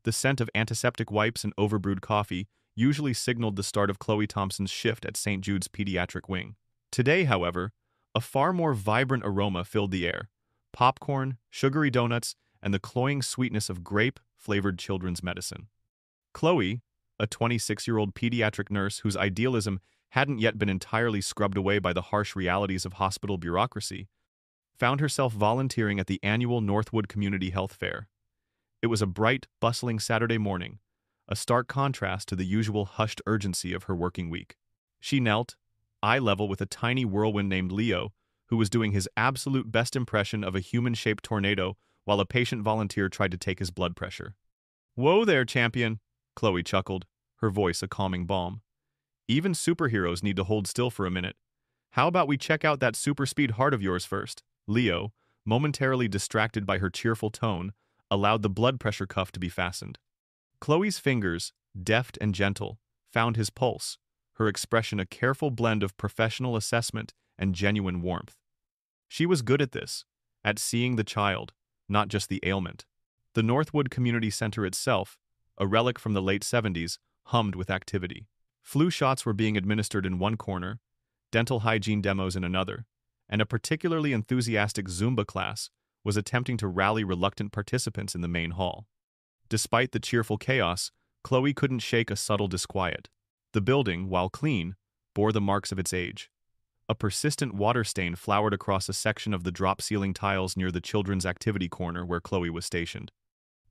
The scent of antiseptic wipes and overbrewed coffee usually signaled the start of Chloe Thompson's shift at St. Jude's pediatric wing. Today, however, a far more vibrant aroma filled the air: popcorn, sugary donuts, and the cloying sweetness of grape-flavored children's medicine. Chloe, a 26-year-old pediatric nurse whose idealism hadn't yet been entirely scrubbed away by the harsh realities of hospital bureaucracy, found herself volunteering at the annual Northwood Community Health Fair. It was a bright, bustling Saturday morning, a stark contrast to the usual hushed urgency of her working week. She knelt, eye level with a tiny whirlwind named Leo, who was doing his absolute best impression of a human-shaped tornado while a patient volunteer tried to take his blood pressure. "Whoa there, champion," Chloe chuckled, her voice a calming balm. "Even superheroes need to hold still for a minute. How about we check out that super-speed heart of yours first?" Leo, momentarily distracted by her cheerful tone, allowed the blood pressure cuff to be fastened. Chloe's fingers, deft and gentle, found his pulse, her expression a careful blend of professional assessment and genuine warmth. She was good at this, at seeing the child, not just the ailment. The Northwood Community Center itself, a relic from the late 70s, hummed with activity. Flu shots were being administered in one corner, dental hygiene demos in another, and a particularly enthusiastic Zumba class was attempting to rally reluctant participants in the main hall. Despite the cheerful chaos, Chloe couldn't shake a subtle disquiet. The building, while clean, bore the marks of its age. A persistent water stain flowered across a section of the drop-ceiling tiles near the children's activity corner where Chloe was stationed.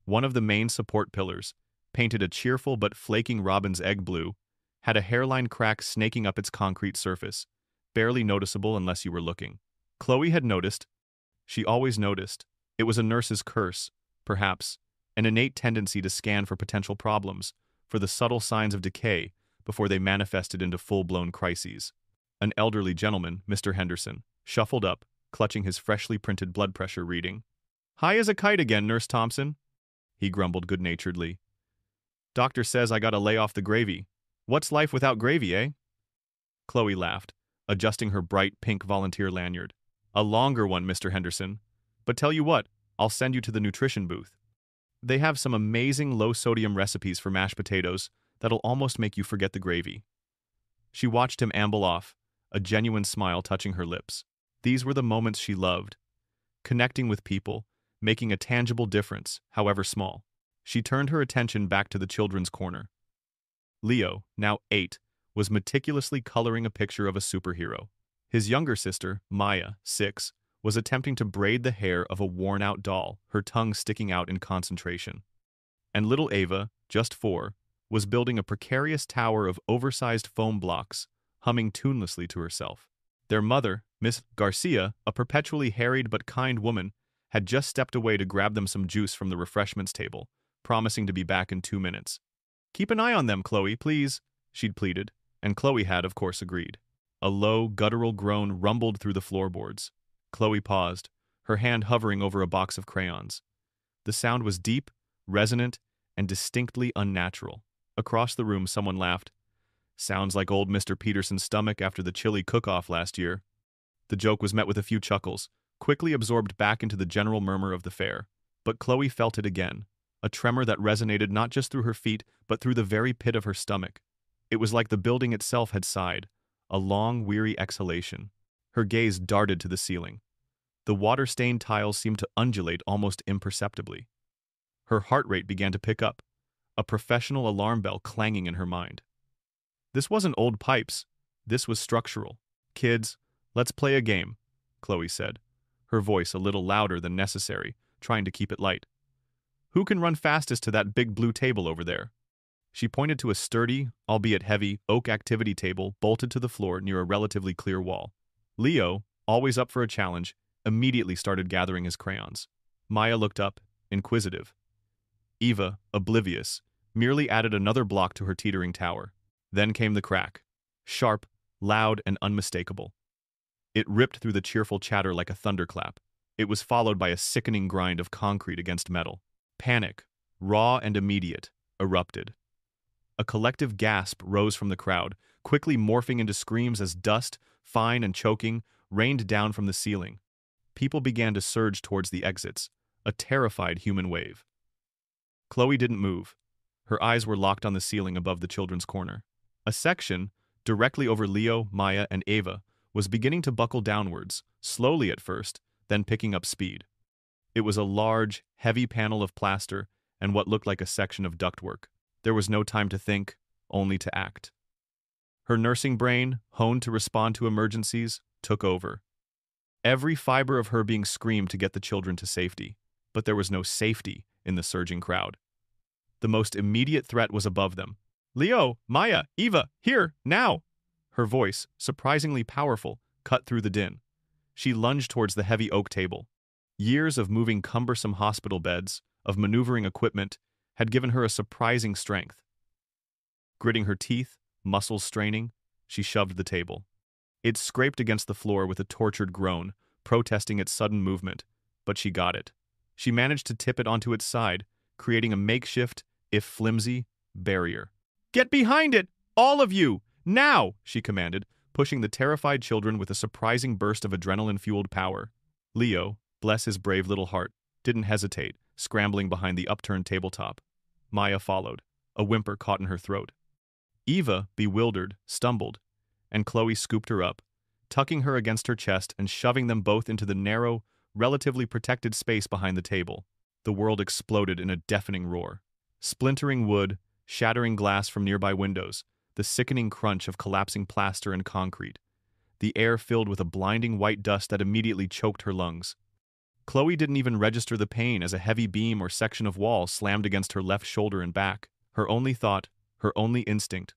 One of the main support pillars, painted a cheerful but flaking robin's egg blue, had a hairline crack snaking up its concrete surface, barely noticeable unless you were looking. Chloe had noticed. She always noticed. It was a nurse's curse, perhaps, an innate tendency to scan for potential problems, for the subtle signs of decay, before they manifested into full-blown crises. An elderly gentleman, Mr. Henderson, shuffled up, clutching his freshly printed blood pressure reading. "High as a kite again, Nurse Thompson," he grumbled good-naturedly. "Doctor says I gotta lay off the gravy. What's life without gravy, eh?" Chloe laughed, adjusting her bright pink volunteer lanyard. "A longer one, Mr. Henderson. But tell you what, I'll send you to the nutrition booth. They have some amazing low-sodium recipes for mashed potatoes that'll almost make you forget the gravy." She watched him amble off, a genuine smile touching her lips. These were the moments she loved. Connecting with people, making a tangible difference, however small. She turned her attention back to the children's corner. Leo, now 8, was meticulously coloring a picture of a superhero. His younger sister, Maya, 6, was attempting to braid the hair of a worn-out doll, her tongue sticking out in concentration. And little Ava, just 4, was building a precarious tower of oversized foam blocks, humming tunelessly to herself. Their mother, Miss Garcia, a perpetually harried but kind woman, had just stepped away to grab them some juice from the refreshments table, promising to be back in 2 minutes. "Keep an eye on them, Chloe, please," she'd pleaded, and Chloe had, of course, agreed. A low, guttural groan rumbled through the floorboards. Chloe paused, her hand hovering over a box of crayons. The sound was deep, resonant, and distinctly unnatural. Across the room, someone laughed. "Sounds like old Mr. Peterson's stomach after the chili cook-off last year." The joke was met with a few chuckles, quickly absorbed back into the general murmur of the fair. But Chloe felt it again, a tremor that resonated not just through her feet, but through the very pit of her stomach. It was like the building itself had sighed, a long, weary exhalation. Her gaze darted to the ceiling. The water-stained tiles seemed to undulate almost imperceptibly. Her heart rate began to pick up, a professional alarm bell clanging in her mind. This wasn't old pipes. This was structural. "Kids, let's play a game," Chloe said, her voice a little louder than necessary, trying to keep it light. "Who can run fastest to that big blue table over there?" She pointed to a sturdy, albeit heavy, oak activity table bolted to the floor near a relatively clear wall. Leo, always up for a challenge, immediately started gathering his crayons. Maya looked up, inquisitive. Eva, oblivious, merely added another block to her teetering tower. Then came the crack. Sharp, loud, and unmistakable. It ripped through the cheerful chatter like a thunderclap. It was followed by a sickening grind of concrete against metal. Panic, raw and immediate, erupted. A collective gasp rose from the crowd, quickly morphing into screams as dust, fine and choking, rained down from the ceiling. People began to surge towards the exits, a terrified human wave. Chloe didn't move. Her eyes were locked on the ceiling above the children's corner. A section, directly over Leo, Maya, and Ava, was beginning to buckle downwards, slowly at first, then picking up speed. It was a large, heavy panel of plaster and what looked like a section of ductwork. There was no time to think, only to act. Her nursing brain, honed to respond to emergencies, took over. Every fiber of her being screamed to get the children to safety, but there was no safety in the surging crowd. The most immediate threat was above them. "Leo, Maya, Eva, here, now!" Her voice, surprisingly powerful, cut through the din. She lunged towards the heavy oak table. Years of moving cumbersome hospital beds, of maneuvering equipment, had given her a surprising strength. Gritting her teeth, muscles straining, she shoved the table. It scraped against the floor with a tortured groan, protesting its sudden movement, but she got it. She managed to tip it onto its side, creating a makeshift, if flimsy, barrier. "Get behind it! All of you! Now!" she commanded, pushing the terrified children with a surprising burst of adrenaline-fueled power. Leo, bless his brave little heart, didn't hesitate, scrambling behind the upturned tabletop. Maya followed, a whimper caught in her throat. Eva, bewildered, stumbled, and Chloe scooped her up, tucking her against her chest and shoving them both into the narrow, relatively protected space behind the table. The world exploded in a deafening roar. Splintering wood, shattering glass from nearby windows, the sickening crunch of collapsing plaster and concrete. The air filled with a blinding white dust that immediately choked her lungs. Chloe didn't even register the pain as a heavy beam or section of wall slammed against her left shoulder and back. Her only thought, her only instinct,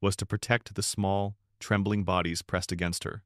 was to protect the small, trembling bodies pressed against her.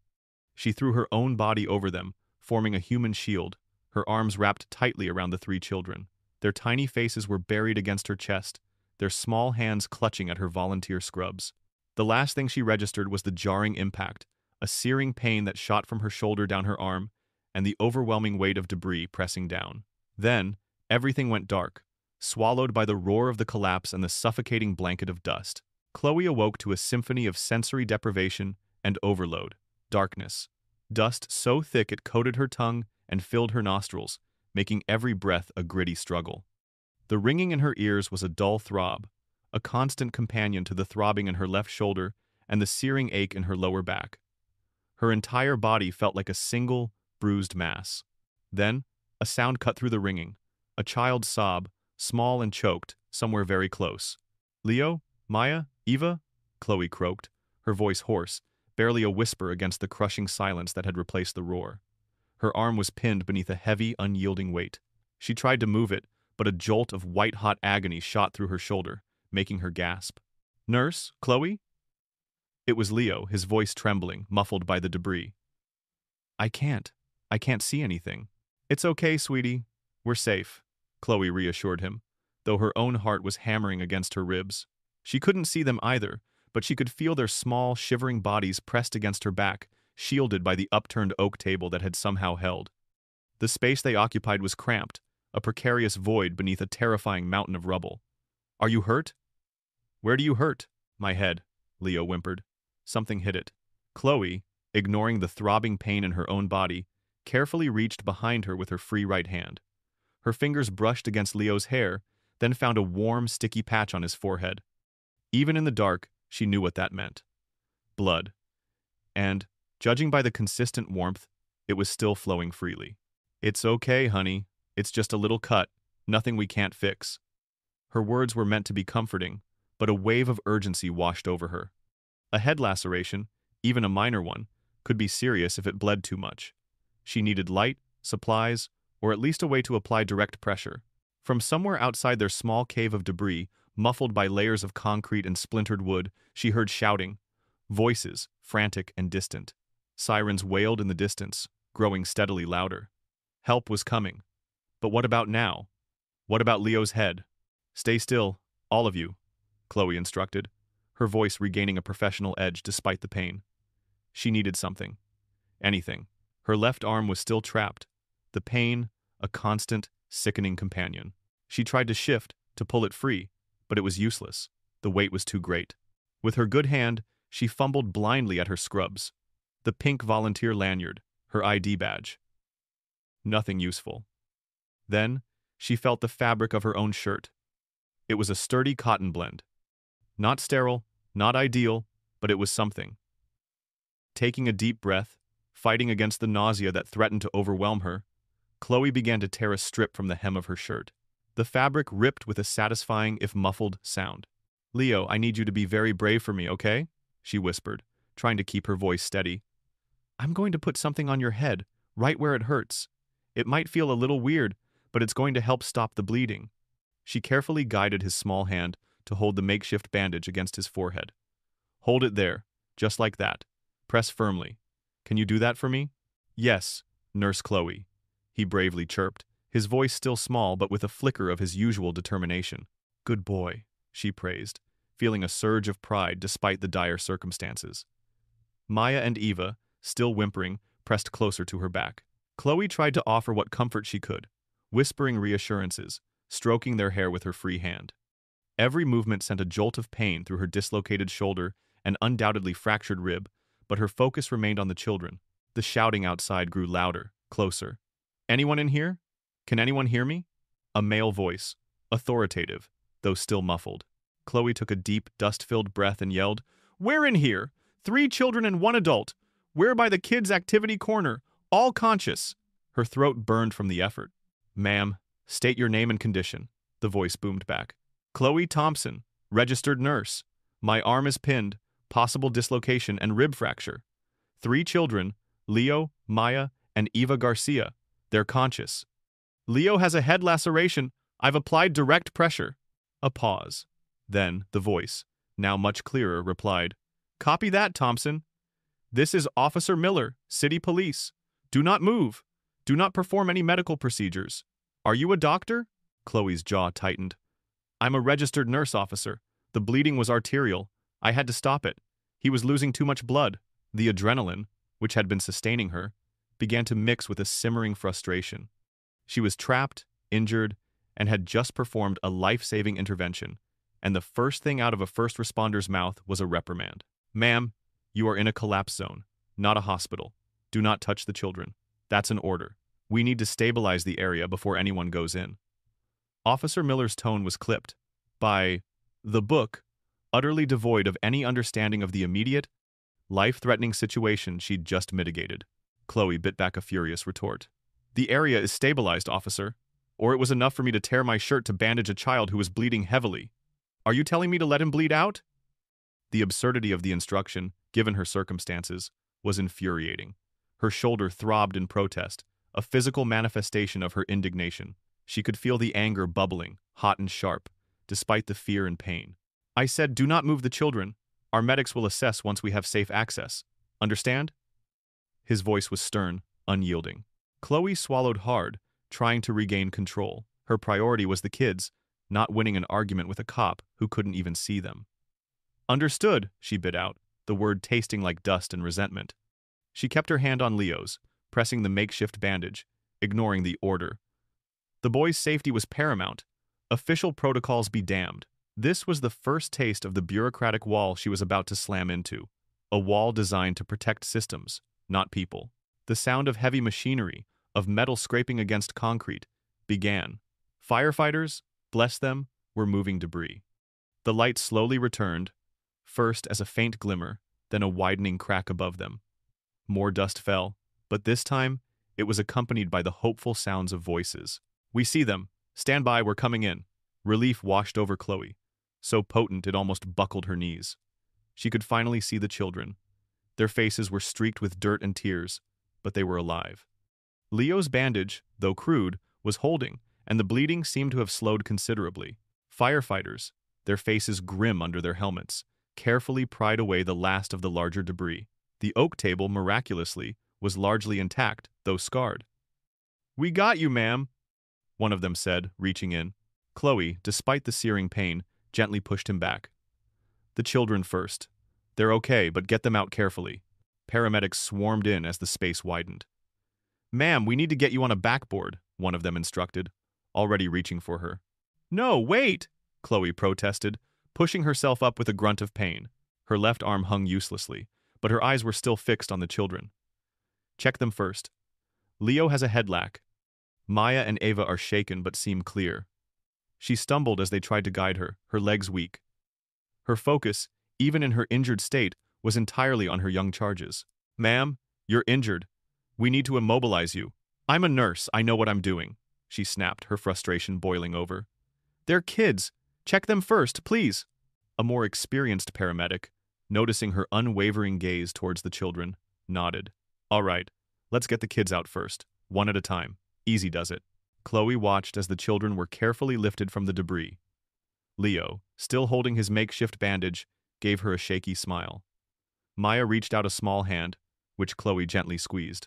She threw her own body over them, forming a human shield, her arms wrapped tightly around the three children. Their tiny faces were buried against her chest, their small hands clutching at her volunteer scrubs. The last thing she registered was the jarring impact, a searing pain that shot from her shoulder down her arm, and the overwhelming weight of debris pressing down. Then, everything went dark, swallowed by the roar of the collapse and the suffocating blanket of dust. Chloe awoke to a symphony of sensory deprivation and overload. Darkness. Dust so thick it coated her tongue and filled her nostrils, making every breath a gritty struggle. The ringing in her ears was a dull throb, a constant companion to the throbbing in her left shoulder and the searing ache in her lower back. Her entire body felt like a single, bruised mass. Then, a sound cut through the ringing, a child's sob, small and choked, somewhere very close. "Leo? Maya? Eva?" Chloe croaked, her voice hoarse, barely a whisper against the crushing silence that had replaced the roar. Her arm was pinned beneath a heavy, unyielding weight. She tried to move it, but a jolt of white-hot agony shot through her shoulder, making her gasp. "Nurse? Chloe?" It was Leo, his voice trembling, muffled by the debris. I can't see anything." "It's okay, sweetie. We're safe," Chloe reassured him, though her own heart was hammering against her ribs. She couldn't see them either, but she could feel their small, shivering bodies pressed against her back, shielded by the upturned oak table that had somehow held. The space they occupied was cramped, a precarious void beneath a terrifying mountain of rubble. "Are you hurt?" "Where do you hurt?" "My head," Leo whimpered. Something hit it. Chloe, ignoring the throbbing pain in her own body, carefully reached behind her with her free right hand. Her fingers brushed against Leo's hair, then found a warm, sticky patch on his forehead. Even in the dark, she knew what that meant. Blood. And, judging by the consistent warmth, it was still flowing freely. "It's okay, honey. It's just a little cut. Nothing we can't fix." Her words were meant to be comforting, but a wave of urgency washed over her. A head laceration, even a minor one, could be serious if it bled too much. She needed light, supplies, or at least a way to apply direct pressure. From somewhere outside their small cave of debris, muffled by layers of concrete and splintered wood, she heard shouting. Voices, frantic and distant. Sirens wailed in the distance, growing steadily louder. Help was coming. But what about now? What about Leo's head? "Stay still, all of you," Chloe instructed, her voice regaining a professional edge despite the pain. She needed something. Anything. Her left arm was still trapped. The pain, a constant, sickening companion. She tried to shift, to pull it free, but it was useless. The weight was too great. With her good hand, she fumbled blindly at her scrubs. The pink volunteer lanyard, her ID badge. Nothing useful. Then, she felt the fabric of her own shirt. It was a sturdy cotton blend. Not sterile, not ideal, but it was something. Taking a deep breath, fighting against the nausea that threatened to overwhelm her, Chloe began to tear a strip from the hem of her shirt. The fabric ripped with a satisfying, if muffled, sound. "Leo, I need you to be very brave for me, okay?" she whispered, trying to keep her voice steady. "I'm going to put something on your head, right where it hurts. It might feel a little weird, but it's going to help stop the bleeding." She carefully guided his small hand to hold the makeshift bandage against his forehead. "Hold it there, just like that. Press firmly. Can you do that for me?" "Yes, Nurse Chloe," he bravely chirped, his voice still small but with a flicker of his usual determination. "Good boy," she praised, feeling a surge of pride despite the dire circumstances. Maya and Eva, still whimpering, pressed closer to her back. Chloe tried to offer what comfort she could, whispering reassurances, stroking their hair with her free hand. Every movement sent a jolt of pain through her dislocated shoulder and undoubtedly fractured rib, but her focus remained on the children. The shouting outside grew louder, closer. "Anyone in here? Can anyone hear me?" A male voice, authoritative, though still muffled. Chloe took a deep, dust-filled breath and yelled, "We're in here! 3 children and 1 adult! We're by the kids' activity corner, all conscious!" Her throat burned from the effort. "Ma'am, state your name and condition," the voice boomed back. "Chloe Thompson, registered nurse. My arm is pinned, possible dislocation and rib fracture. 3 children, Leo, Maya, and Eva Garcia. They're conscious. Leo has a head laceration. I've applied direct pressure." A pause. Then the voice, now much clearer, replied, "Copy that, Thompson. This is Officer Miller, City Police. Do not move. Do not perform any medical procedures. Are you a doctor?" Chloe's jaw tightened. "I'm a registered nurse, officer. The bleeding was arterial. I had to stop it. He was losing too much blood." The adrenaline, which had been sustaining her, began to mix with a simmering frustration. She was trapped, injured, and had just performed a life-saving intervention, and the first thing out of a first responder's mouth was a reprimand. "Ma'am, you are in a collapse zone, not a hospital. Do not touch the children. That's an order. We need to stabilize the area before anyone goes in." Officer Miller's tone was clipped by the book, utterly devoid of any understanding of the immediate, life-threatening situation she'd just mitigated. Chloe bit back a furious retort. "The area is stabilized, officer, or it was enough for me to tear my shirt to bandage a child who was bleeding heavily. Are you telling me to let him bleed out?" The absurdity of the instruction, given her circumstances, was infuriating. Her shoulder throbbed in protest, a physical manifestation of her indignation. She could feel the anger bubbling, hot and sharp, despite the fear and pain. "I said do not move the children. Our medics will assess once we have safe access. Understand?" His voice was stern, unyielding. Chloe swallowed hard, trying to regain control. Her priority was the kids, not winning an argument with a cop who couldn't even see them. "Understood," she bit out, the word tasting like dust and resentment. She kept her hand on Leo's, pressing the makeshift bandage, ignoring the order. The boy's safety was paramount. Official protocols be damned. This was the first taste of the bureaucratic wall she was about to slam into, a wall designed to protect systems, not people. The sound of heavy machinery, of metal scraping against concrete, began. Firefighters, bless them, were moving debris. The light slowly returned, first as a faint glimmer, then a widening crack above them. More dust fell, but this time it was accompanied by the hopeful sounds of voices. "We see them. Stand by, we're coming in." Relief washed over Chloe, so potent it almost buckled her knees. She could finally see the children. Their faces were streaked with dirt and tears, but they were alive. Leo's bandage, though crude, was holding, and the bleeding seemed to have slowed considerably. Firefighters, their faces grim under their helmets, carefully pried away the last of the larger debris. The oak table, miraculously, was largely intact, though scarred. "We got you, ma'am," one of them said, reaching in. Chloe, despite the searing pain, gently pushed him back. "The children first. They're okay, but get them out carefully." Paramedics swarmed in as the space widened. "Ma'am, we need to get you on a backboard," one of them instructed, already reaching for her. "No, wait!" Chloe protested, pushing herself up with a grunt of pain. Her left arm hung uselessly, but her eyes were still fixed on the children. "Check them first. Leo has a head lac. Maya and Ava are shaken but seem clear." She stumbled as they tried to guide her, her legs weak. Her focus, even in her injured state, was entirely on her young charges. "Ma'am, you're injured. We need to immobilize you." "I'm a nurse, I know what I'm doing," she snapped, her frustration boiling over. "They're kids. Check them first, please." A more experienced paramedic, noticing her unwavering gaze towards the children, nodded. "All right, let's get the kids out first, one at a time. Easy does it." Chloe watched as the children were carefully lifted from the debris. Leo, still holding his makeshift bandage, gave her a shaky smile. Maya reached out a small hand, which Chloe gently squeezed.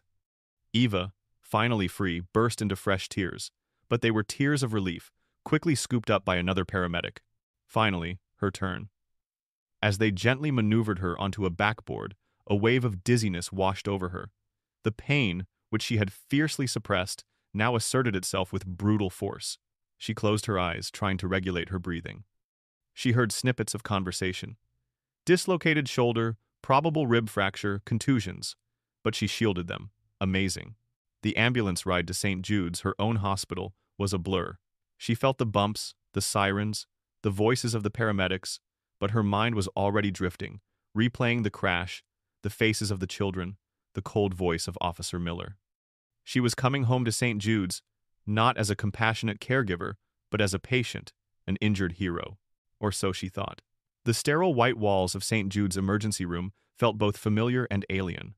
Eva, finally free, burst into fresh tears, but they were tears of relief, quickly scooped up by another paramedic. Finally, her turn. As they gently maneuvered her onto a backboard, a wave of dizziness washed over her. The pain, which she had fiercely suppressed, now asserted itself with brutal force. She closed her eyes, trying to regulate her breathing. She heard snippets of conversation. Dislocated shoulder, probable rib fracture, contusions. But she shielded them. Amazing. The ambulance ride to St. Jude's, her own hospital, was a blur. She felt the bumps, the sirens, the voices of the paramedics, but her mind was already drifting, replaying the crash, the faces of the children, the cold voice of Officer Miller. She was coming home to St. Jude's, not as a compassionate caregiver, but as a patient, an injured hero. Or so she thought. The sterile white walls of St. Jude's emergency room felt both familiar and alien.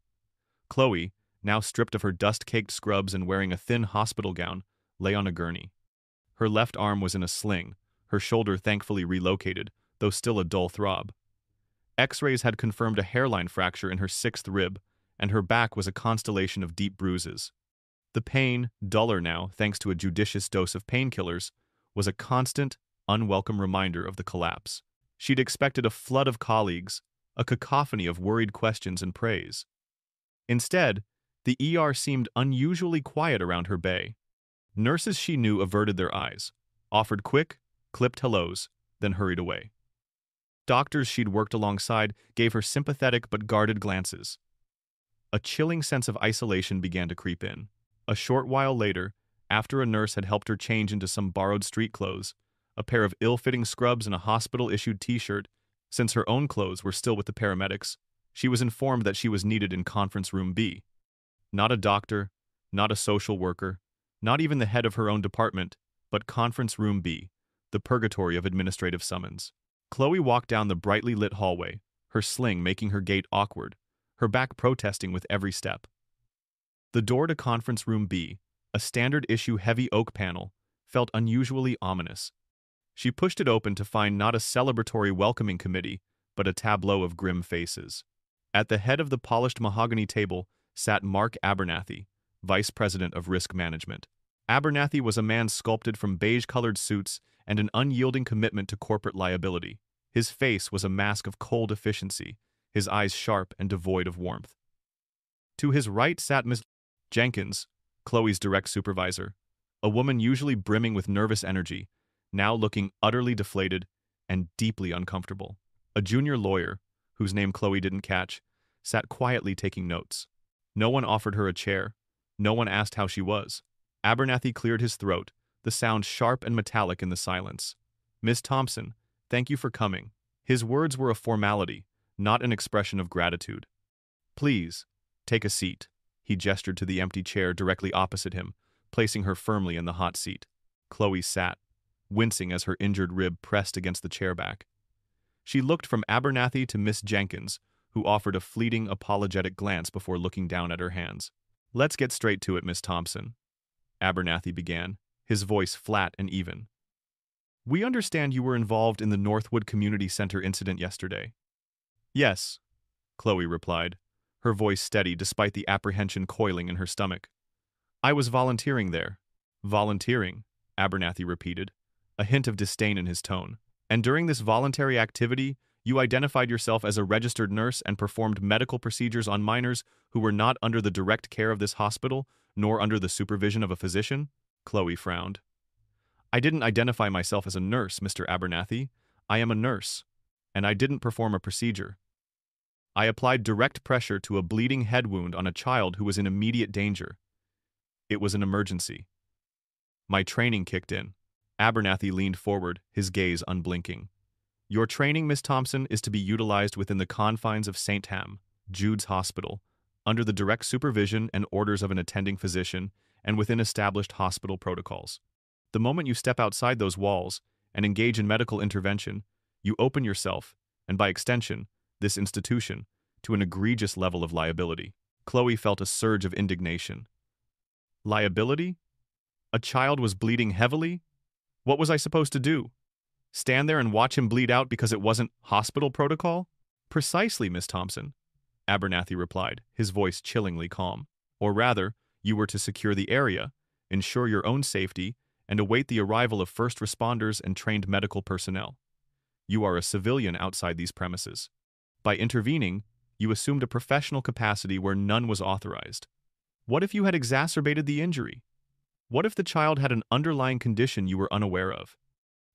Chloe, now stripped of her dust-caked scrubs and wearing a thin hospital gown, lay on a gurney. Her left arm was in a sling, her shoulder thankfully relocated, though still a dull throb. X-rays had confirmed a hairline fracture in her 6th rib, and her back was a constellation of deep bruises. The pain, duller now thanks to a judicious dose of painkillers, was a constant, unwelcome reminder of the collapse. She'd expected a flood of colleagues, a cacophony of worried questions and praise. Instead, the ER seemed unusually quiet around her bay. Nurses she knew averted their eyes, offered quick, clipped hellos, then hurried away. Doctors she'd worked alongside gave her sympathetic but guarded glances. A chilling sense of isolation began to creep in. A short while later, after a nurse had helped her change into some borrowed street clothes, a pair of ill-fitting scrubs and a hospital-issued t-shirt, since her own clothes were still with the paramedics, she was informed that she was needed in Conference Room B. Not a doctor, not a social worker, not even the head of her own department, but Conference Room B, the purgatory of administrative summons. Chloe walked down the brightly lit hallway, her sling making her gait awkward, her back protesting with every step. The door to Conference Room B, a standard-issue heavy oak panel, felt unusually ominous. She pushed it open to find not a celebratory welcoming committee, but a tableau of grim faces. At the head of the polished mahogany table sat Mark Abernathy, Vice President of Risk Management. Abernathy was a man sculpted from beige-colored suits and an unyielding commitment to corporate liability. His face was a mask of cold efficiency, his eyes sharp and devoid of warmth. To his right sat Ms. Jenkins, Chloe's direct supervisor, a woman usually brimming with nervous energy, now looking utterly deflated and deeply uncomfortable. A junior lawyer, whose name Chloe didn't catch, sat quietly taking notes. No one offered her a chair. No one asked how she was. Abernathy cleared his throat, the sound sharp and metallic in the silence. "Miss Thompson, thank you for coming." His words were a formality, not an expression of gratitude. "Please, take a seat." He gestured to the empty chair directly opposite him, placing her firmly in the hot seat. Chloe sat, wincing as her injured rib pressed against the chair back. She looked from Abernathy to Miss Jenkins, who offered a fleeting, apologetic glance before looking down at her hands. "Let's get straight to it, Miss Thompson," Abernathy began, his voice flat and even. "We understand you were involved in the Northwood Community Center incident yesterday." "Yes," Chloe replied, her voice steady despite the apprehension coiling in her stomach. "I was volunteering there." "Volunteering," Abernathy repeated, a hint of disdain in his tone. "And during this voluntary activity, you identified yourself as a registered nurse and performed medical procedures on minors who were not under the direct care of this hospital, nor under the supervision of a physician?" Chloe frowned. "I didn't identify myself as a nurse, Mr. Abernathy. I am a nurse, and I didn't perform a procedure. I applied direct pressure to a bleeding head wound on a child who was in immediate danger. It was an emergency. My training kicked in." Abernathy leaned forward, his gaze unblinking. Your training, Miss Thompson, is to be utilized within the confines of St. Ham, Jude's Hospital, under the direct supervision and orders of an attending physician and within established hospital protocols. The moment you step outside those walls and engage in medical intervention, you open yourself, and by extension, this institution, to an egregious level of liability. Chloe felt a surge of indignation. Liability? A child was bleeding heavily? What was I supposed to do? Stand there and watch him bleed out because it wasn't hospital protocol? Precisely, Miss Thompson, Abernathy replied, his voice chillingly calm. Or rather, you were to secure the area, ensure your own safety, and await the arrival of first responders and trained medical personnel. You are a civilian outside these premises. By intervening, you assumed a professional capacity where none was authorized. What if you had exacerbated the injury? What if the child had an underlying condition you were unaware of?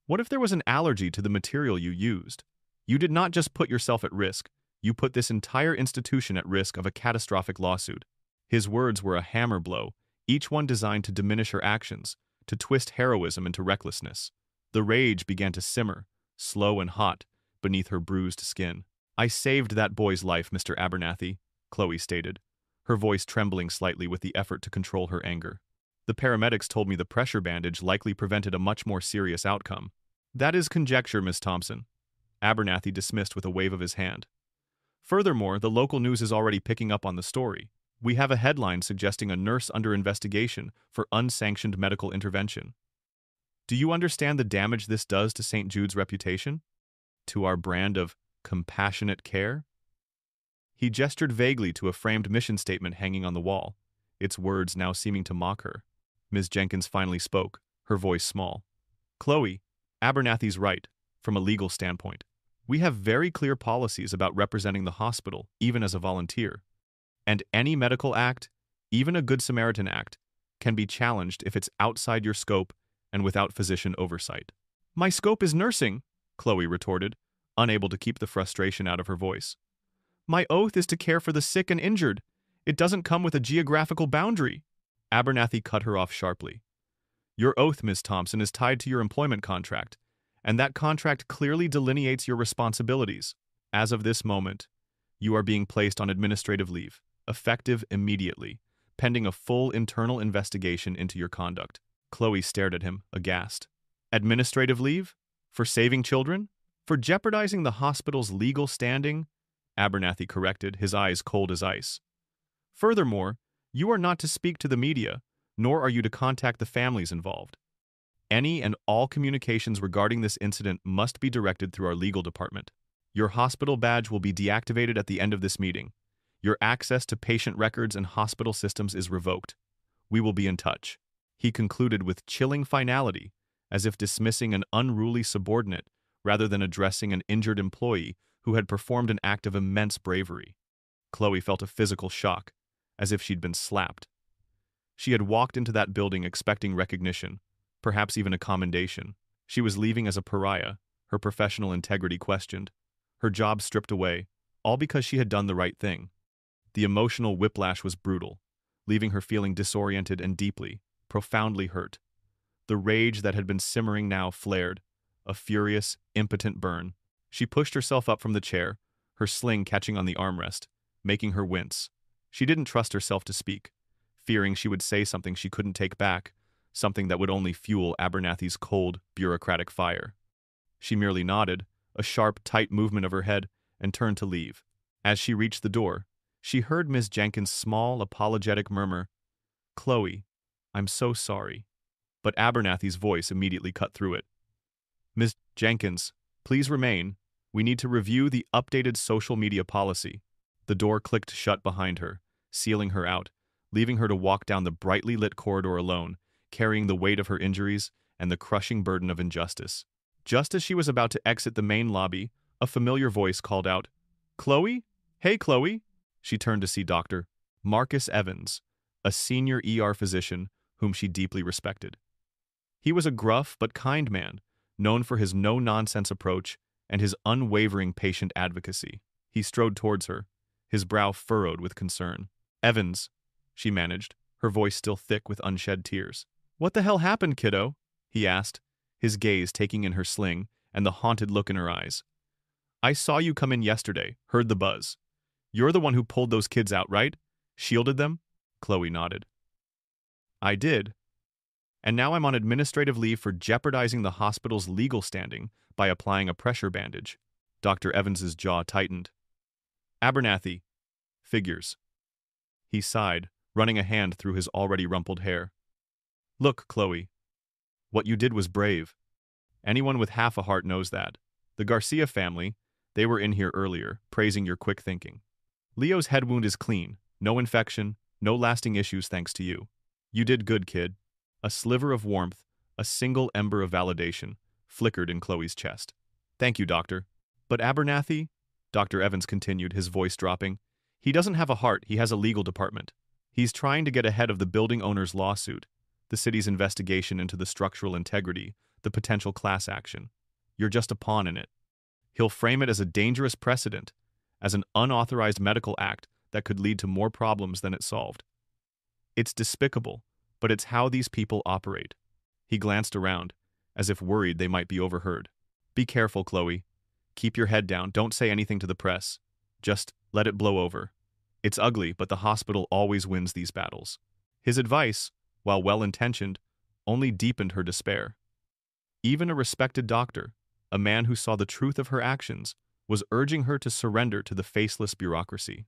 What if there was an allergy to the material you used? You did not just put yourself at risk, you put this entire institution at risk of a catastrophic lawsuit. His words were a hammer blow, each one designed to diminish her actions, to twist heroism into recklessness. The rage began to simmer, slow and hot, beneath her bruised skin. I saved that boy's life, Mr. Abernathy, Chloe stated, her voice trembling slightly with the effort to control her anger. The paramedics told me the pressure bandage likely prevented a much more serious outcome. That is conjecture, Miss Thompson, Abernathy dismissed with a wave of his hand. Furthermore, the local news is already picking up on the story. We have a headline suggesting a nurse under investigation for unsanctioned medical intervention. Do you understand the damage this does to St. Jude's reputation? To our brand of compassionate care? He gestured vaguely to a framed mission statement hanging on the wall, its words now seeming to mock her. Ms. Jenkins finally spoke, her voice small. Chloe, Abernathy's right, from a legal standpoint. We have very clear policies about representing the hospital, even as a volunteer. And any medical act, even a Good Samaritan Act, can be challenged if it's outside your scope and without physician oversight. My scope is nursing, Chloe retorted, unable to keep the frustration out of her voice. My oath is to care for the sick and injured. It doesn't come with a geographical boundary. Abernathy cut her off sharply. Your oath, Ms. Thompson, is tied to your employment contract, and that contract clearly delineates your responsibilities. As of this moment, you are being placed on administrative leave, effective immediately, pending a full internal investigation into your conduct. Chloe stared at him, aghast. Administrative leave? For saving children? For jeopardizing the hospital's legal standing? Abernathy corrected, his eyes cold as ice. Furthermore, you are not to speak to the media, nor are you to contact the families involved. Any and all communications regarding this incident must be directed through our legal department. Your hospital badge will be deactivated at the end of this meeting. Your access to patient records and hospital systems is revoked. We will be in touch. He concluded with chilling finality, as if dismissing an unruly subordinate rather than addressing an injured employee who had performed an act of immense bravery. Chloe felt a physical shock, as if she'd been slapped. She had walked into that building expecting recognition, perhaps even a commendation. She was leaving as a pariah, her professional integrity questioned, her job stripped away, all because she had done the right thing. The emotional whiplash was brutal, leaving her feeling disoriented and deeply, profoundly hurt. The rage that had been simmering now flared, a furious, impotent burn. She pushed herself up from the chair, her sling catching on the armrest, making her wince. She didn't trust herself to speak, fearing she would say something she couldn't take back, something that would only fuel Abernathy's cold, bureaucratic fire. She merely nodded, a sharp, tight movement of her head, and turned to leave. As she reached the door, she heard Miss Jenkins' small, apologetic murmur, Chloe, I'm so sorry. But Abernathy's voice immediately cut through it. Miss Jenkins, please remain. We need to review the updated social media policy. The door clicked shut behind her, sealing her out, leaving her to walk down the brightly lit corridor alone, carrying the weight of her injuries and the crushing burden of injustice. Just as she was about to exit the main lobby, a familiar voice called out, Chloe? Hey, Chloe! She turned to see Dr. Marcus Evans, a senior ER physician whom she deeply respected. He was a gruff but kind man, known for his no-nonsense approach and his unwavering patient advocacy. He strode towards her, his brow furrowed with concern. Evans, she managed, her voice still thick with unshed tears. What the hell happened, kiddo? He asked, his gaze taking in her sling and the haunted look in her eyes. I saw you come in yesterday, heard the buzz. You're the one who pulled those kids out, right? Shielded them? Chloe nodded. I did. And now I'm on administrative leave for jeopardizing the hospital's legal standing by applying a pressure bandage. Dr. Evans's jaw tightened. Abernathy. Figures. He sighed, running a hand through his already rumpled hair. Look, Chloe. What you did was brave. Anyone with half a heart knows that. The Garcia family, they were in here earlier, praising your quick thinking. Leo's head wound is clean. No infection, no lasting issues thanks to you. You did good, kid. A sliver of warmth, a single ember of validation, flickered in Chloe's chest. Thank you, doctor. But Abernathy, Dr. Evans continued, his voice dropping, he doesn't have a heart, he has a legal department. He's trying to get ahead of the building owner's lawsuit, the city's investigation into the structural integrity, the potential class action. You're just a pawn in it. He'll frame it as a dangerous precedent, as an unauthorized medical act that could lead to more problems than it solved. It's despicable, but it's how these people operate. He glanced around, as if worried they might be overheard. Be careful, Chloe. Keep your head down, don't say anything to the press. Just let it blow over. It's ugly, but the hospital always wins these battles. His advice, while well-intentioned, only deepened her despair. Even a respected doctor, a man who saw the truth of her actions, was urging her to surrender to the faceless bureaucracy.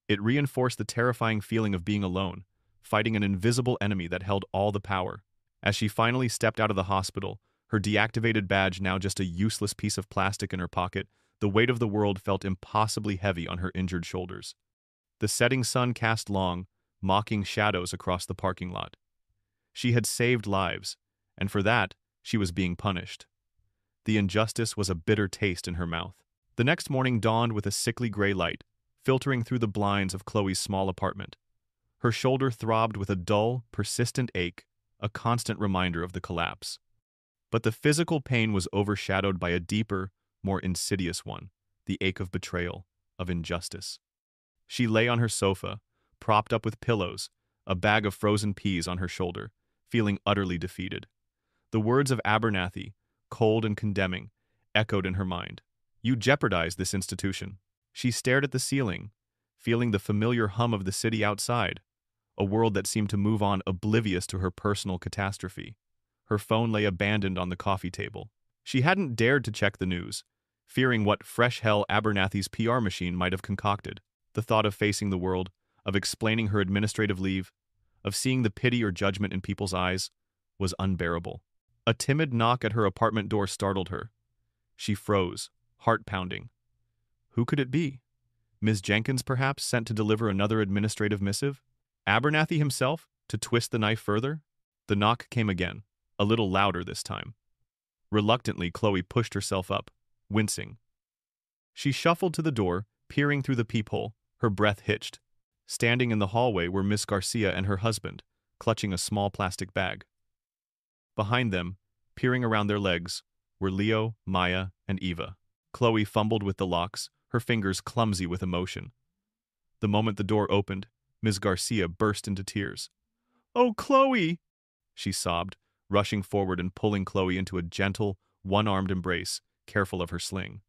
It reinforced the terrifying feeling of being alone, fighting an invisible enemy that held all the power. As she finally stepped out of the hospital, her deactivated badge now just a useless piece of plastic in her pocket, the weight of the world felt impossibly heavy on her injured shoulders. The setting sun cast long, mocking shadows across the parking lot. She had saved lives, and for that, she was being punished. The injustice was a bitter taste in her mouth. The next morning dawned with a sickly gray light, filtering through the blinds of Chloe's small apartment. Her shoulder throbbed with a dull, persistent ache, a constant reminder of the collapse. But the physical pain was overshadowed by a deeper, more insidious one, the ache of betrayal, of injustice. She lay on her sofa, propped up with pillows, a bag of frozen peas on her shoulder, feeling utterly defeated. The words of Abernathy, cold and condemning, echoed in her mind. You jeopardized this institution. She stared at the ceiling, feeling the familiar hum of the city outside, a world that seemed to move on oblivious to her personal catastrophe. Her phone lay abandoned on the coffee table. She hadn't dared to check the news, fearing what fresh hell Abernathy's PR machine might have concocted. The thought of facing the world, of explaining her administrative leave, of seeing the pity or judgment in people's eyes, was unbearable. A timid knock at her apartment door startled her. She froze, heart pounding. Who could it be? Ms. Jenkins, perhaps, sent to deliver another administrative missive? Abernathy himself, to twist the knife further? The knock came again, a little louder this time. Reluctantly, Chloe pushed herself up, wincing. She shuffled to the door, peering through the peephole, her breath hitched. Standing in the hallway were Miss Garcia and her husband, clutching a small plastic bag. Behind them, peering around their legs, were Leo, Maya, and Eva. Chloe fumbled with the locks, her fingers clumsy with emotion. The moment the door opened, Ms. Garcia burst into tears. "Oh, Chloe!" she sobbed, rushing forward and pulling Chloe into a gentle, one-armed embrace, careful of her sling.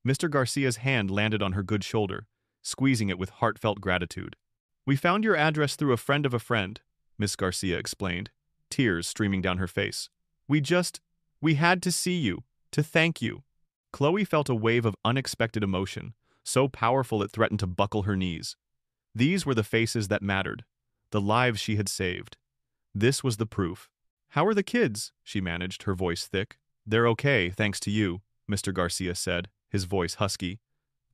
Mr. Garcia's hand landed on her good shoulder, squeezing it with heartfelt gratitude. "We found your address through a friend of a friend," Miss Garcia explained, tears streaming down her face. We had to see you, to thank you." Chloe felt a wave of unexpected emotion, so powerful it threatened to buckle her knees. These were the faces that mattered, the lives she had saved. This was the proof. "How are the kids?" she managed, her voice thick. "They're okay, thanks to you," Mr. Garcia said, his voice husky.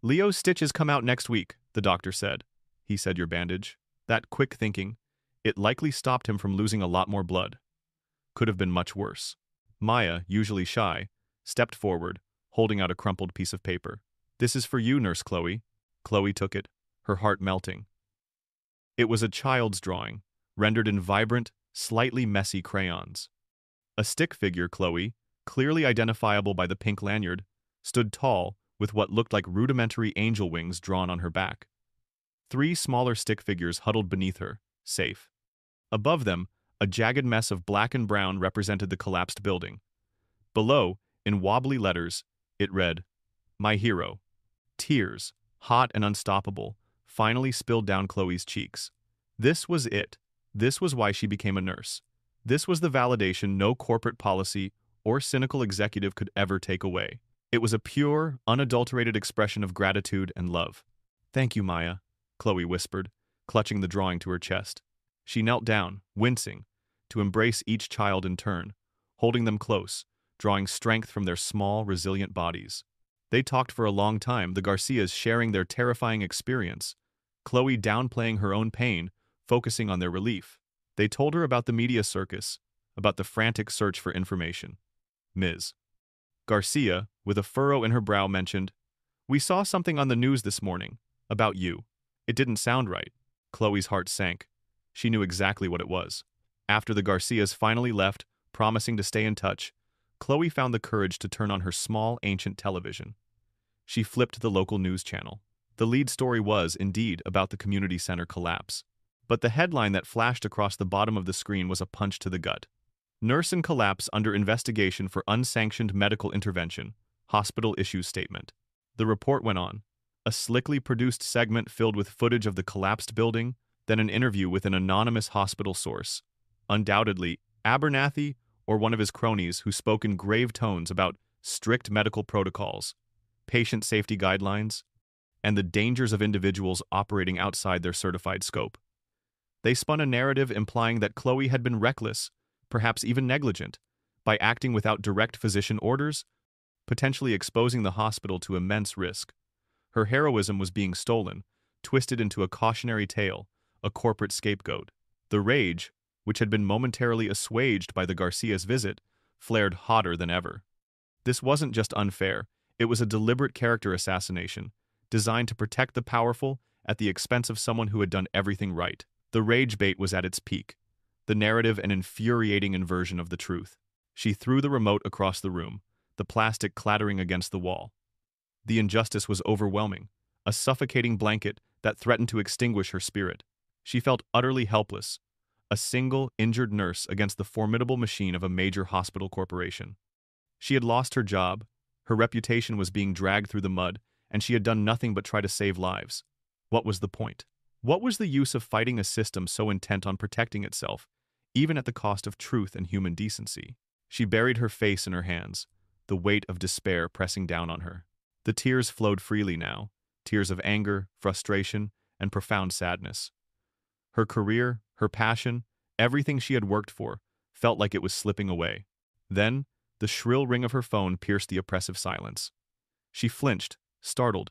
"Leo's stitches come out next week," the doctor said. He said your bandage. That quick thinking, it likely stopped him from losing a lot more blood. Could have been much worse. Maya, usually shy, stepped forward, holding out a crumpled piece of paper. "This is for you, Nurse Chloe." Chloe took it, her heart melting. It was a child's drawing, rendered in vibrant, slightly messy crayons. A stick figure, Chloe, clearly identifiable by the pink lanyard, stood tall with what looked like rudimentary angel wings drawn on her back. 3 smaller stick figures huddled beneath her, safe. Above them, a jagged mess of black and brown represented the collapsed building, Below, in wobbly letters, it read, "My hero." Tears, hot and unstoppable, finally spilled down Chloe's cheeks. This was it. This was why she became a nurse. This was the validation no corporate policy or cynical executive could ever take away. It was a pure, unadulterated expression of gratitude and love. "Thank you, Maya," Chloe whispered, clutching the drawing to her chest. She knelt down, wincing, to embrace each child in turn, holding them close, drawing strength from their small, resilient bodies. They talked for a long time, the Garcias sharing their terrifying experience, Chloe downplaying her own pain, focusing on their relief. They told her about the media circus, about the frantic search for information. Ms. Garcia, with a furrow in her brow, mentioned, "We saw something on the news this morning, about you. It didn't sound right." Chloe's heart sank. She knew exactly what it was. After the Garcias finally left, promising to stay in touch, Chloe found the courage to turn on her small, ancient television. She flipped the local news channel. The lead story was, indeed, about the community center collapse. But the headline that flashed across the bottom of the screen was a punch to the gut. "Nurse in collapse under investigation for unsanctioned medical intervention, hospital issues statement." The report went on. A slickly produced segment filled with footage of the collapsed building, then an interview with an anonymous hospital source. Undoubtedly, Abernathy or one of his cronies who spoke in grave tones about strict medical protocols, patient safety guidelines, and the dangers of individuals operating outside their certified scope. They spun a narrative implying that Chloe had been reckless, perhaps even negligent, by acting without direct physician orders, potentially exposing the hospital to immense risk. Her heroism was being stolen, twisted into a cautionary tale, a corporate scapegoat. The rage, which had been momentarily assuaged by the Garcias' visit, flared hotter than ever. This wasn't just unfair, it was a deliberate character assassination, designed to protect the powerful at the expense of someone who had done everything right. The rage bait was at its peak, the narrative an infuriating inversion of the truth. She threw the remote across the room, the plastic clattering against the wall. The injustice was overwhelming, a suffocating blanket that threatened to extinguish her spirit. She felt utterly helpless, a single, injured nurse against the formidable machine of a major hospital corporation. She had lost her job, her reputation was being dragged through the mud, and she had done nothing but try to save lives. What was the point? What was the use of fighting a system so intent on protecting itself, even at the cost of truth and human decency? She buried her face in her hands, the weight of despair pressing down on her. The tears flowed freely now, tears of anger, frustration, and profound sadness. Her career, her passion, everything she had worked for, felt like it was slipping away. Then, the shrill ring of her phone pierced the oppressive silence. She flinched, startled.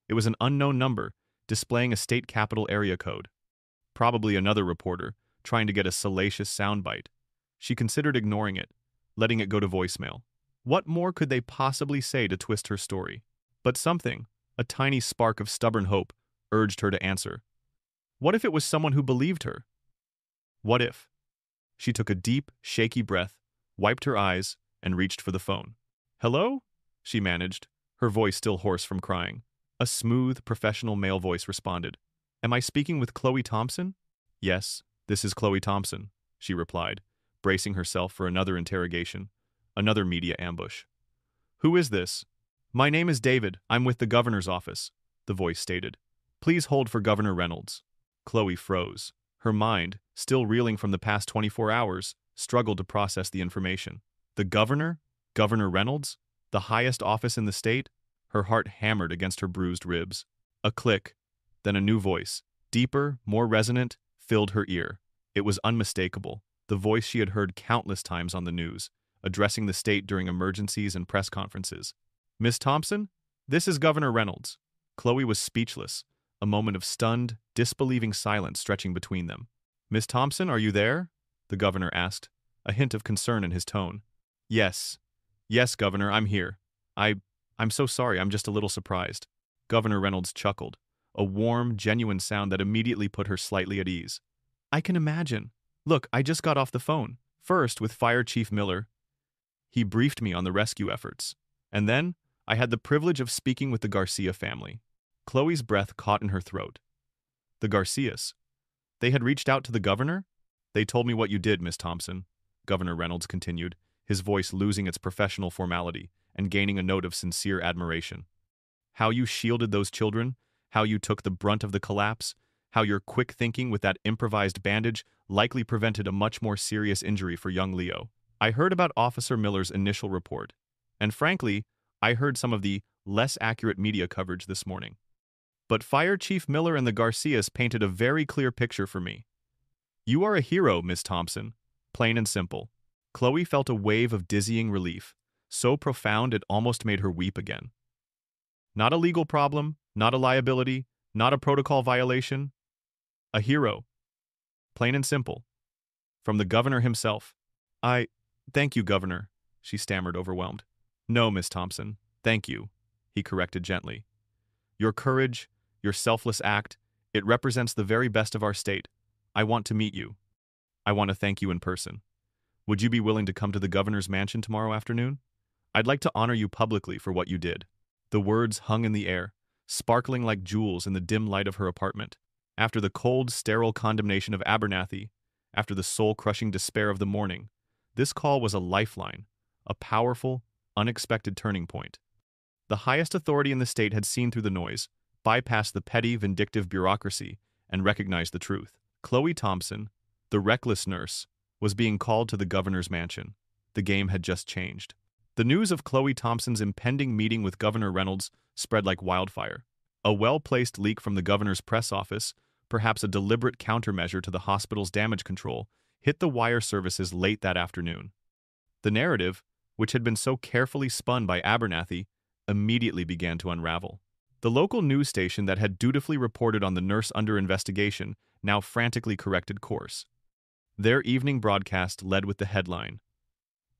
It was an unknown number, displaying a state capital area code. Probably another reporter, trying to get a salacious soundbite. She considered ignoring it, letting it go to voicemail. What more could they possibly say to twist her story? But something, a tiny spark of stubborn hope, urged her to answer. What if it was someone who believed her? What if? She took a deep, shaky breath, wiped her eyes, and reached for the phone. "Hello?" she managed, her voice still hoarse from crying. A smooth, professional male voice responded. "Am I speaking with Chloe Thompson?" "Yes, this is Chloe Thompson," she replied, bracing herself for another interrogation, another media ambush. "Who is this?" "My name is David. I'm with the governor's office," the voice stated. "Please hold for Governor Reynolds." Chloe froze. Her mind, still reeling from the past 24 hours, struggled to process the information. The governor? Governor Reynolds? The highest office in the state? Her heart hammered against her bruised ribs. A click, then a new voice, deeper, more resonant, filled her ear. It was unmistakable, the voice she had heard countless times on the news, addressing the state during emergencies and press conferences. "Miss Thompson? This is Governor Reynolds." Chloe was speechless, a moment of stunned, disbelieving silence stretching between them. "Miss Thompson, are you there?" the governor asked, a hint of concern in his tone. Yes, Governor, I'm here. I'm so sorry, I'm just a little surprised." Governor Reynolds chuckled, a warm, genuine sound that immediately put her slightly at ease. "I can imagine. Look, I just got off the phone, first with Fire Chief Miller. He briefed me on the rescue efforts. And then, I had the privilege of speaking with the Garcia family." Chloe's breath caught in her throat. "The Garcias? They had reached out to the governor?" "They told me what you did, Miss Thompson," Governor Reynolds continued, his voice losing its professional formality and gaining a note of sincere admiration. How you shielded those children, how you took the brunt of the collapse, how your quick thinking with that improvised bandage likely prevented a much more serious injury for young Leo. I heard about Officer Miller's initial report, and frankly, I heard some of the less accurate media coverage this morning. But Fire Chief Miller and the Garcias painted a very clear picture for me. You are a hero, Miss Thompson. Plain and simple. Chloe felt a wave of dizzying relief, so profound it almost made her weep again. Not a legal problem, not a liability, not a protocol violation. A hero. Plain and simple. From the governor himself. Thank you, Governor, she stammered, overwhelmed. No, Miss Thompson, thank you, he corrected gently. Your courage, your selfless act, it represents the very best of our state. I want to meet you. I want to thank you in person. Would you be willing to come to the governor's mansion tomorrow afternoon? I'd like to honor you publicly for what you did. The words hung in the air, sparkling like jewels in the dim light of her apartment. After the cold, sterile condemnation of Abernathy, after the soul-crushing despair of the morning, this call was a lifeline, a powerful, unexpected turning point. The highest authority in the state had seen through the noise, bypassed the petty, vindictive bureaucracy, and recognized the truth. Chloe Thompson, the reckless nurse, was being called to the governor's mansion. The game had just changed. The news of Chloe Thompson's impending meeting with Governor Reynolds spread like wildfire. A well-placed leak from the governor's press office, perhaps a deliberate countermeasure to the hospital's damage control, hit the wire services late that afternoon. The narrative, which had been so carefully spun by Abernathy, immediately began to unravel. The local news station that had dutifully reported on the nurse under investigation now frantically corrected course. Their evening broadcast led with the headline,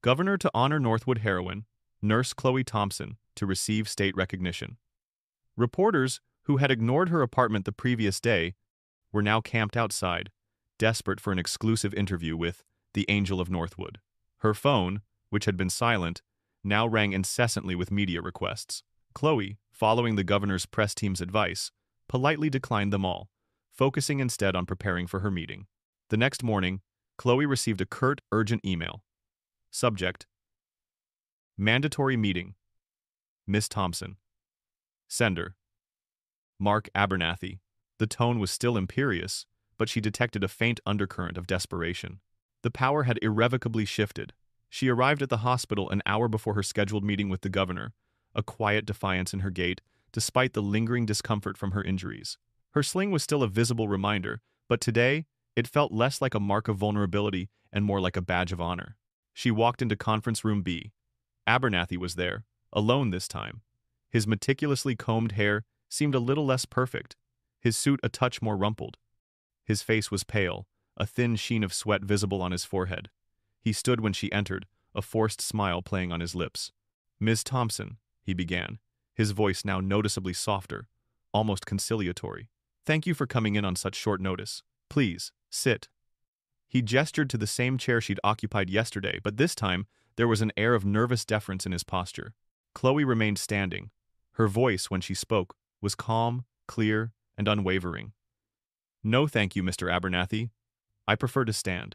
Governor to honor Northwood heroine, Nurse Chloe Thompson to receive state recognition. Reporters, who had ignored her apartment the previous day, were now camped outside, desperate for an exclusive interview with the Angel of Northwood. Her phone, which had been silent, now rang incessantly with media requests. Chloe, following the governor's press team's advice, politely declined them all, focusing instead on preparing for her meeting. The next morning, Chloe received a curt, urgent email. Subject: Mandatory meeting. Miss Thompson. Sender: Mark Abernathy. The tone was still imperious, but she detected a faint undercurrent of desperation. The power had irrevocably shifted. She arrived at the hospital an hour before her scheduled meeting with the governor, a quiet defiance in her gait, despite the lingering discomfort from her injuries. Her sling was still a visible reminder, but today, it felt less like a mark of vulnerability and more like a badge of honor. She walked into conference room B. Abernathy was there, alone this time. His meticulously combed hair seemed a little less perfect, his suit a touch more rumpled. His face was pale, a thin sheen of sweat visible on his forehead. He stood when she entered, a forced smile playing on his lips. Ms. Thompson, he began, his voice now noticeably softer, almost conciliatory. Thank you for coming in on such short notice. Please, sit. He gestured to the same chair she'd occupied yesterday, but this time there was an air of nervous deference in his posture. Chloe remained standing. Her voice, when she spoke, was calm, clear, and unwavering. No thank you, Mr. Abernathy. I prefer to stand.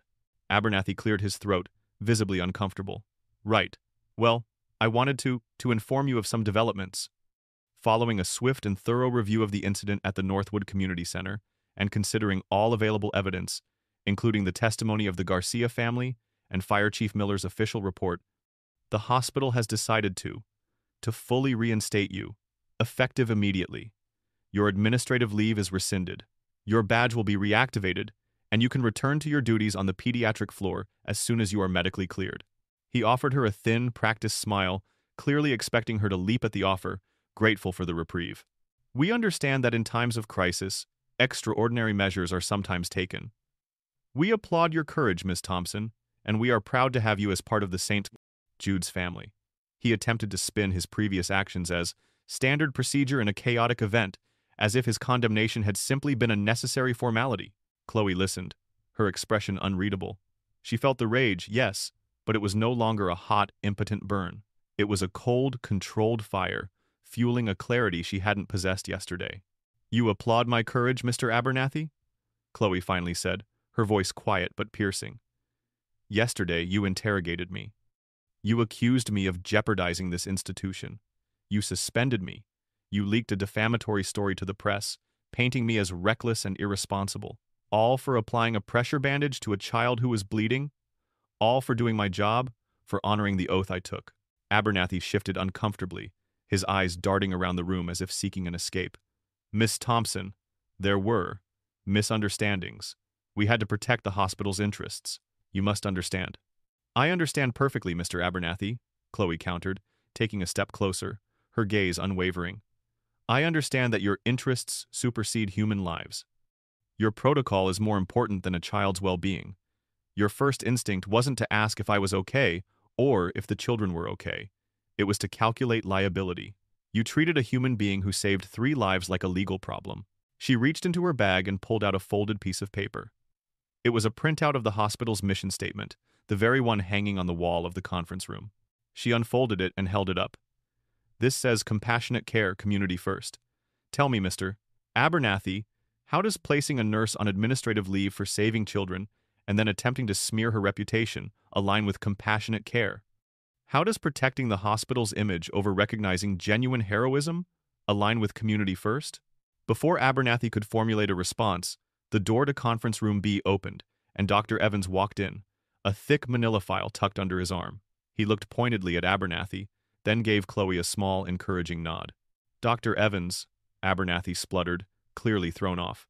Abernathy cleared his throat, visibly uncomfortable. Right. Well, I wanted to inform you of some developments. Following a swift and thorough review of the incident at the Northwood Community Center, and considering all available evidence, including the testimony of the Garcia family and Fire Chief Miller's official report, the hospital has decided to fully reinstate you, effective immediately. Your administrative leave is rescinded. Your badge will be reactivated, and you can return to your duties on the pediatric floor as soon as you are medically cleared. He offered her a thin, practiced smile, clearly expecting her to leap at the offer, grateful for the reprieve. We understand that in times of crisis, extraordinary measures are sometimes taken. We applaud your courage, Miss Thompson, and we are proud to have you as part of the St. Jude's family. He attempted to spin his previous actions as standard procedure in a chaotic event, as if his condemnation had simply been a necessary formality. Chloe listened, her expression unreadable. She felt the rage, yes, but it was no longer a hot, impotent burn. It was a cold, controlled fire, fueling a clarity she hadn't possessed yesterday. You applaud my courage, Mr. Abernathy? Chloe finally said, her voice quiet but piercing. Yesterday you interrogated me. You accused me of jeopardizing this institution. You suspended me. You leaked a defamatory story to the press, painting me as reckless and irresponsible. All for applying a pressure bandage to a child who was bleeding? All for doing my job, for honoring the oath I took. Abernathy shifted uncomfortably, his eyes darting around the room as if seeking an escape. Miss Thompson, there were misunderstandings. We had to protect the hospital's interests. You must understand. I understand perfectly, Mr. Abernathy, Chloe countered, taking a step closer, her gaze unwavering. I understand that your interests supersede human lives. Your protocol is more important than a child's well-being. Your first instinct wasn't to ask if I was okay or if the children were okay. It was to calculate liability. You treated a human being who saved 3 lives like a legal problem. She reached into her bag and pulled out a folded piece of paper. It was a printout of the hospital's mission statement, the very one hanging on the wall of the conference room. She unfolded it and held it up. This says compassionate care, community first. Tell me, Mr. Abernathy, how does placing a nurse on administrative leave for saving children and then attempting to smear her reputation align with compassionate care? How does protecting the hospital's image over recognizing genuine heroism align with community first? Before Abernathy could formulate a response, the door to conference room B opened, and Dr. Evans walked in, a thick manila file tucked under his arm. He looked pointedly at Abernathy, then gave Chloe a small, encouraging nod. Dr. Evans, Abernathy spluttered, clearly thrown off.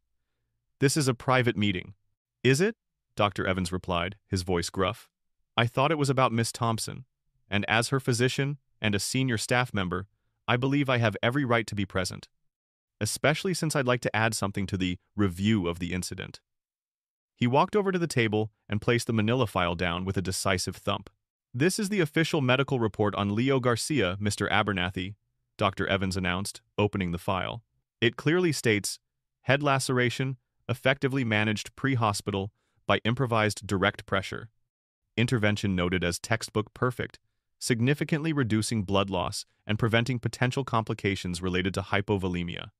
This is a private meeting. Is it? Dr. Evans replied, his voice gruff. I thought it was about Miss Thompson, and as her physician and a senior staff member, I believe I have every right to be present, especially since I'd like to add something to the review of the incident. He walked over to the table and placed the manila file down with a decisive thump. This is the official medical report on Leo Garcia, Mr. Abernathy, Dr. Evans announced, opening the file. It clearly states, head laceration, effectively managed pre-hospital by improvised direct pressure. Intervention noted as textbook perfect, significantly reducing blood loss and preventing potential complications related to hypovolemia.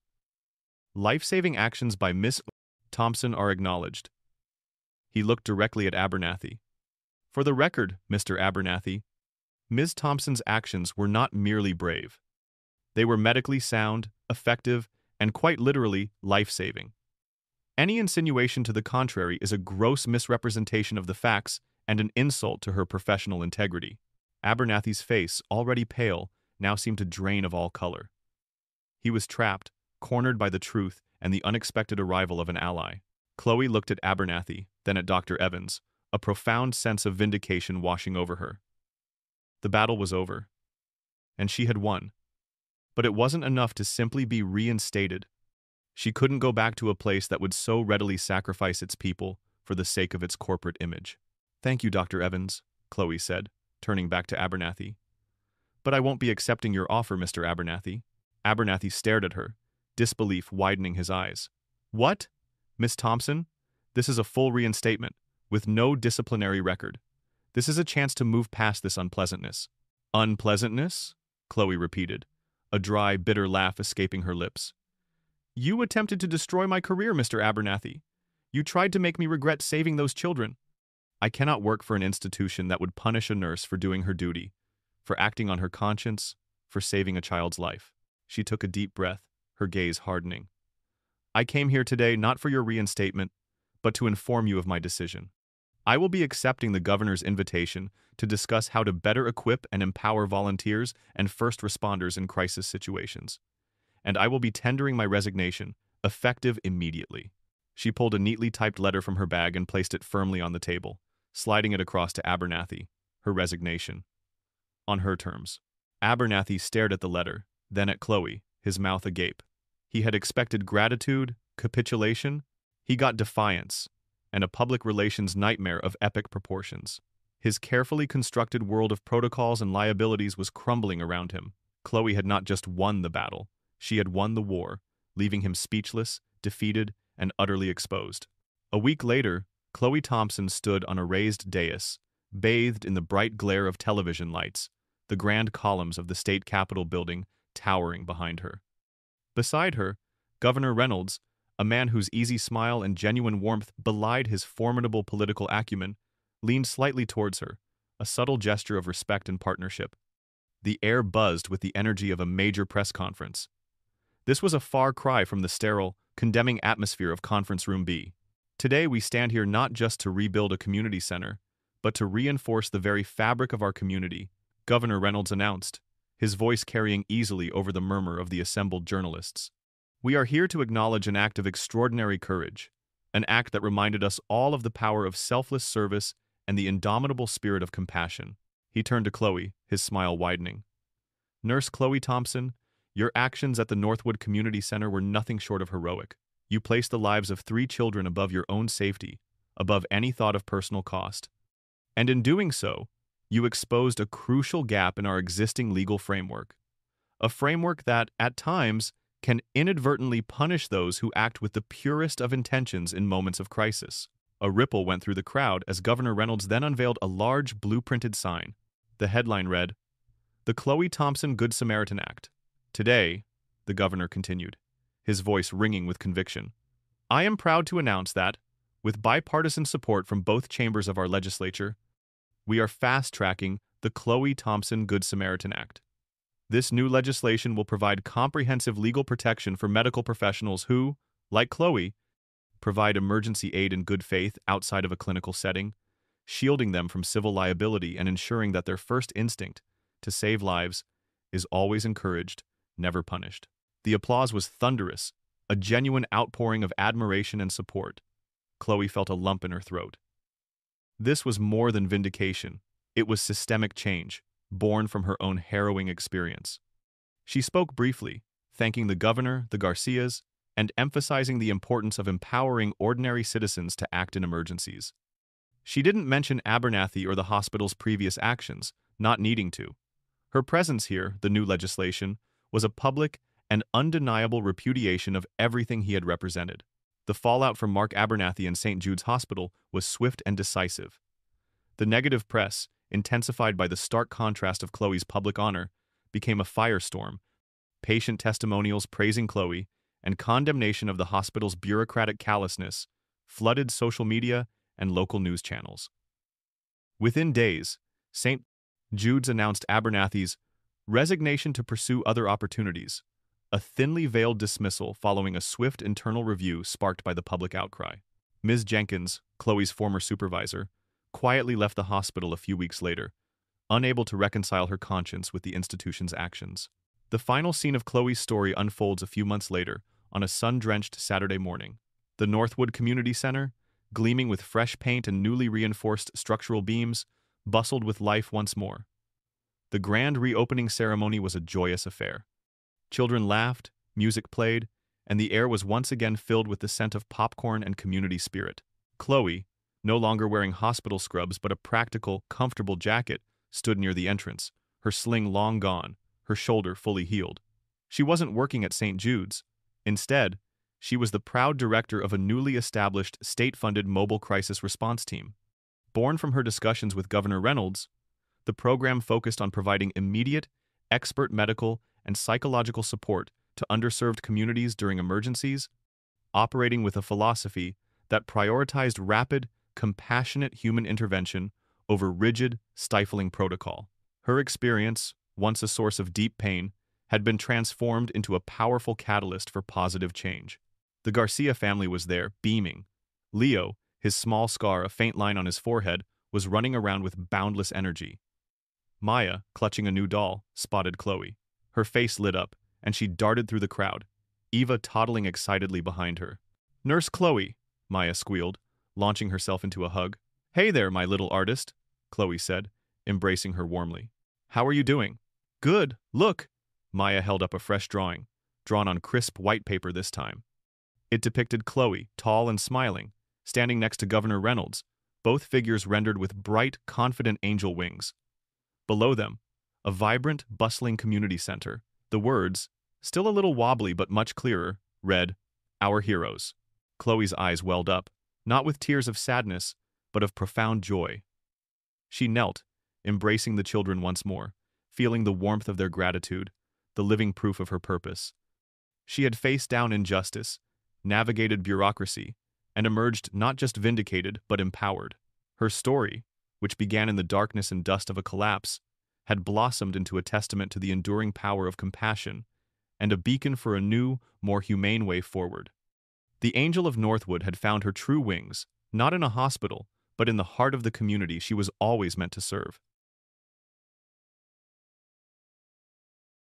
Life-saving actions by Miss Thompson are acknowledged. He looked directly at Abernathy. For the record, Mr. Abernathy, Ms. Thompson's actions were not merely brave. They were medically sound, effective, and quite literally life-saving. Any insinuation to the contrary is a gross misrepresentation of the facts and an insult to her professional integrity. Abernathy's face, already pale, now seemed to drain of all color. He was trapped, cornered by the truth and the unexpected arrival of an ally. Chloe looked at Abernathy, then at Dr. Evans, a profound sense of vindication washing over her. The battle was over, and she had won. But it wasn't enough to simply be reinstated. She couldn't go back to a place that would so readily sacrifice its people for the sake of its corporate image. Thank you, Dr. Evans, Chloe said, turning back to Abernathy. But I won't be accepting your offer, Mr. Abernathy. Abernathy stared at her, disbelief widening his eyes. What? Miss Thompson? This is a full reinstatement, with no disciplinary record. This is a chance to move past this unpleasantness. Unpleasantness? Chloe repeated, a dry, bitter laugh escaping her lips. You attempted to destroy my career, Mr. Abernathy. You tried to make me regret saving those children. I cannot work for an institution that would punish a nurse for doing her duty, for acting on her conscience, for saving a child's life. She took a deep breath, her gaze hardening. I came here today not for your reinstatement, but to inform you of my decision. I will be accepting the governor's invitation to discuss how to better equip and empower volunteers and first responders in crisis situations. And I will be tendering my resignation, effective immediately. She pulled a neatly typed letter from her bag and placed it firmly on the table, sliding it across to Abernathy, her resignation. On her terms. Abernathy stared at the letter, then at Chloe, his mouth agape. He had expected gratitude, capitulation. He got defiance, and a public relations nightmare of epic proportions. His carefully constructed world of protocols and liabilities was crumbling around him. Chloe had not just won the battle, she had won the war, leaving him speechless, defeated, and utterly exposed. A week later, Chloe Thompson stood on a raised dais, bathed in the bright glare of television lights, the grand columns of the state capitol building towering behind her. Beside her, Governor Reynolds, a man whose easy smile and genuine warmth belied his formidable political acumen, leaned slightly towards her, a subtle gesture of respect and partnership. The air buzzed with the energy of a major press conference. This was a far cry from the sterile, condemning atmosphere of Conference Room B. Today we stand here not just to rebuild a community center, but to reinforce the very fabric of our community, Governor Reynolds announced, his voice carrying easily over the murmur of the assembled journalists. We are here to acknowledge an act of extraordinary courage, an act that reminded us all of the power of selfless service and the indomitable spirit of compassion. He turned to Chloe, his smile widening. Nurse Chloe Thompson, your actions at the Northwood Community Center were nothing short of heroic. You placed the lives of 3 children above your own safety, above any thought of personal cost. And in doing so, you exposed a crucial gap in our existing legal framework. A framework that, at times, can inadvertently punish those who act with the purest of intentions in moments of crisis. A ripple went through the crowd as Governor Reynolds then unveiled a large blue-printed sign. The headline read, "The Chloe Thompson Good Samaritan Act." Today, the governor continued, his voice ringing with conviction, I am proud to announce that, with bipartisan support from both chambers of our legislature, we are fast-tracking the Chloe Thompson Good Samaritan Act. This new legislation will provide comprehensive legal protection for medical professionals who, like Chloe, provide emergency aid in good faith outside of a clinical setting, shielding them from civil liability and ensuring that their first instinct, to save lives, is always encouraged, never punished. The applause was thunderous, a genuine outpouring of admiration and support. Chloe felt a lump in her throat. This was more than vindication. It was systemic change, born from her own harrowing experience. She spoke briefly, thanking the governor, the Garcias, and emphasizing the importance of empowering ordinary citizens to act in emergencies. She didn't mention Abernathy or the hospital's previous actions, not needing to. Her presence here, the new legislation, was a public and undeniable repudiation of everything he had represented. The fallout from Mark Abernathy and St. Jude's Hospital was swift and decisive. The negative press, intensified by the stark contrast of Chloe's public honor, became a firestorm. Patient testimonials praising Chloe and condemnation of the hospital's bureaucratic callousness flooded social media and local news channels. Within days, St. Jude's announced Abernathy's resignation to pursue other opportunities, a thinly veiled dismissal following a swift internal review sparked by the public outcry. Ms. Jenkins, Chloe's former supervisor, quietly left the hospital a few weeks later, unable to reconcile her conscience with the institution's actions. The final scene of Chloe's story unfolds a few months later, on a sun-drenched Saturday morning. The Northwood Community Center, gleaming with fresh paint and newly reinforced structural beams, bustled with life once more. The grand reopening ceremony was a joyous affair. Children laughed, music played, and the air was once again filled with the scent of popcorn and community spirit. Chloe, no longer wearing hospital scrubs but a practical, comfortable jacket, stood near the entrance, her sling long gone, her shoulder fully healed. She wasn't working at St. Jude's. Instead, she was the proud director of a newly established state-funded mobile crisis response team. Born from her discussions with Governor Reynolds, the program focused on providing immediate, expert medical and psychological support to underserved communities during emergencies, operating with a philosophy that prioritized rapid, compassionate human intervention over rigid, stifling protocol. Her experience, once a source of deep pain, had been transformed into a powerful catalyst for positive change. The Garcia family was there, beaming. Leo, his small scar a faint line on his forehead, was running around with boundless energy. Maya, clutching a new doll, spotted Chloe. Her face lit up, and she darted through the crowd, Eva toddling excitedly behind her. "Nurse Chloe," Maya squealed, launching herself into a hug. "Hey there, my little artist," Chloe said, embracing her warmly. "How are you doing?" "Good, look!" Maya held up a fresh drawing, drawn on crisp white paper this time. It depicted Chloe, tall and smiling, standing next to Governor Reynolds, both figures rendered with bright, confident angel wings. Below them, a vibrant, bustling community center. The words, still a little wobbly but much clearer, read, "Our Heroes." Chloe's eyes welled up, not with tears of sadness, but of profound joy. She knelt, embracing the children once more, feeling the warmth of their gratitude, the living proof of her purpose. She had faced down injustice, navigated bureaucracy, and emerged not just vindicated but empowered. Her story, which began in the darkness and dust of a collapse, had blossomed into a testament to the enduring power of compassion and a beacon for a new, more humane way forward. The Angel of Northwood had found her true wings, not in a hospital, but in the heart of the community she was always meant to serve.